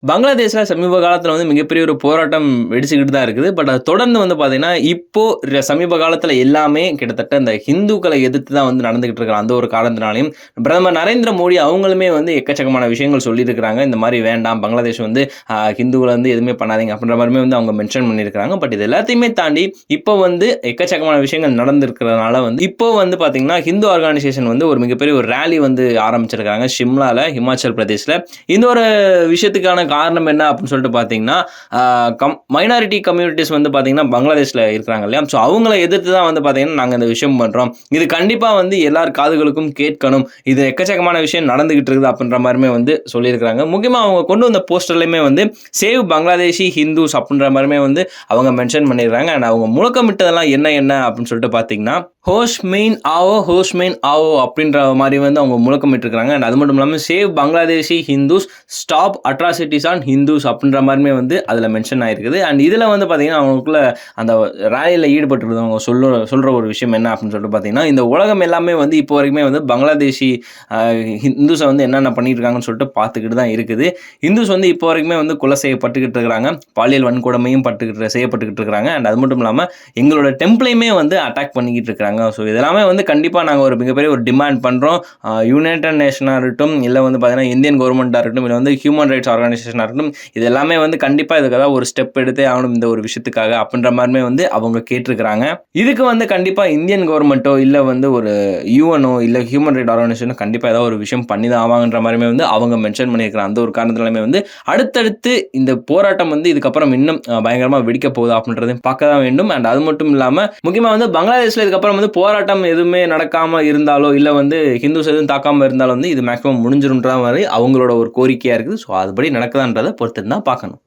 பங்களாதேஷ்ல சமீப காலத்துல மிகப்பெரிய ஒரு போராட்டம் வெடிச்சுக்கிட்டு தான் இருக்குது. பட் அது தொடர்ந்து பார்த்தீங்கன்னா, இப்போ சமீப காலத்துல எல்லாமே கிட்டத்தட்ட இந்த ஹிந்துக்கள எதிர்த்து தான் நடந்துகிட்டு இருக்கிற அந்த ஒரு காரணத்தினாலயும், பிரதமர் நரேந்திர மோடி அவங்களுமே எக்கச்சக்கமான விஷயங்கள் சொல்லியிருக்கிறாங்க. இந்த மாரி வேண்டாம் பங்களாதேஷ் ஹிந்துக்கள எதுவுமே பண்ணாதீங்க அப்படின்ற மாரியுமே அவங்க மென்ஷன் பண்ணியிருக்கிறாங்க. பட் இது எல்லாத்தையுமே தாண்டி இப்போ எக்கச்சக்கமான விஷயங்கள் நடந்திருக்கிறதுனால இப்போ பார்த்தீங்கன்னா, ஹிந்து ஆர்கனைசேஷன் ஒரு மிகப்பெரிய ஒரு ராலி ஆரம்பிச்சிருக்காங்க. ஷிம்லால, ஹிமாச்சல் பிரதேஷ்ல. இந்த ஒரு விஷயத்துக்கான காரணம் என்ன அப்படின்னு சொல்லிட்டு பார்த்தீங்கன்னா, மைனாரிட்டி கம்யூனிட்டீஸ் பார்த்தீங்கன்னா, பங்களாதேஷ்ல இருக்கிறாங்க இல்லையா? ஸோ அவங்கள எதிர்த்து தான் பார்த்தீங்கன்னா, நாங்க இந்த விஷயம் பண்றோம். இது கண்டிப்பா எல்லார் காதுகளுக்கும் கேட்கணும். இது எக்கச்சக்கமான விஷயம் நடந்துகிட்டு இருக்குது அப்படின்ற மாரியுமே சொல்லியிருக்கிறாங்க. முக்கியமா அவங்க கொண்டு வந்த போஸ்டர்லயுமே சேவ் பங்களாதேஷி ஹிந்துஸ் அப்படின்ற மாரியுமே அவங்க மென்ஷன் பண்ணியிருக்காங்க. அண்ட் அவங்க முழக்கமிட்டதெல்லாம் என்ன என்ன அப்படின்னு சொல்லிட்டு பார்த்தீங்கன்னா, ஹோஷ் மெயின் ஆவோ அப்படின்ற மாரி அவங்க முழக்கமிட்டிருக்காங்க. அண்ட் அது மட்டும் இல்லாம save Bangladeshi Hindus, stop atrocities on Hindus அப்படின்ற மாரியுமே அதுல மென்ஷன் ஆயிருக்குது. அண்ட் இதுல பார்த்தீங்கன்னா, அவங்களுக்குள்ள அந்த ராலியில ஈடுபட்டிருந்தவங்க சொல்ற ஒரு விஷயம் என்ன அப்படின்னு சொல்லிட்டு பார்த்தீங்கன்னா, இந்த உலகம் எல்லாமே இப்போ வரைக்குமே பங்களாதேஷி ஹிந்துஸை என்னென்ன பண்ணிட்டு இருக்காங்கன்னு சொல்லிட்டு பார்த்துக்கிட்டு தான் இருக்குது. ஹிந்துஸ் இப்போ வரைக்குமே கொலை செய்யப்பட்டுக்கிட்டு இருக்கிறாங்க. பாலியல் வன்கொடுமையும் செய்யப்பட்டுக்கிட்டு இருக்கிறாங்க. அண்ட் அது மட்டும் இல்லாம எங்களோட டெம்பிளையுமே அட்டாக் பண்ணிக்கிட்டு இருக்காங்க. ஸோ இதெல்லாமே கண்டிப்பா நாங்க ஒரு மிகப்பெரிய ஒரு டிமாண்ட் பண்றோம். யுனைடெட் நேஷனா இருக்கட்டும், இல்ல பார்த்தீங்கன்னா இந்தியன் கவர்மெண்டா இருக்கட்டும், இல்ல ஹியூமன் ரைட்ஸ் ஆர்கனைசேஷனா இருக்கட்டும், இது எல்லாமே கண்டிப்பா இதுக்காக ஒரு ஸ்டெப் எடுத்தே ஆகணும் இந்த ஒரு விஷயத்துக்காக அப்படின்ற மாதிரிமே அவங்க கேட்டிருக்கிறாங்க. இதுக்கு கண்டிப்பா இந்தியன் கவர்மெண்ட்டோ இல்ல ஒரு யூஎன்ஓ இல்ல ஹியூமன் ரைட் ஆர்கனைசேஷனோ கண்டிப்பா ஏதாவது ஒரு விஷயம் பண்ணி தான் ஆவாங்கன்ற மாதிரிமே அவங்க மென்ஷன் பண்ணியிருக்கிறாங்க. அந்த ஒரு காரணத்தினாலுமே அடுத்தடுத்து இந்த போராட்டம் இதுக்கப்புறம் இன்னும் பயங்கரமா வெடிக்க போகுது அப்படின்றதையும் பார்க்க தான் வேண்டும். அண்ட் அது மட்டும் இல்லாம முக்கியமா பங்களாதேஷ்ல இதுக்கப்புறம் போராட்டம் எதுவுமே நடக்காம இருந்தாலோ இல்ல ஹிந்துஸ் எதுவும் தாக்காம இருந்தாலும் இது மேக்ஸிமம் முடிஞ்சிரும்ன்ற மாதிரி அவங்களோட ஒரு கோரிக்கையா இருக்குது. ஸோ அதுபடி நடக்குதான்றதை பொறுத்து தான் பார்க்கணும்.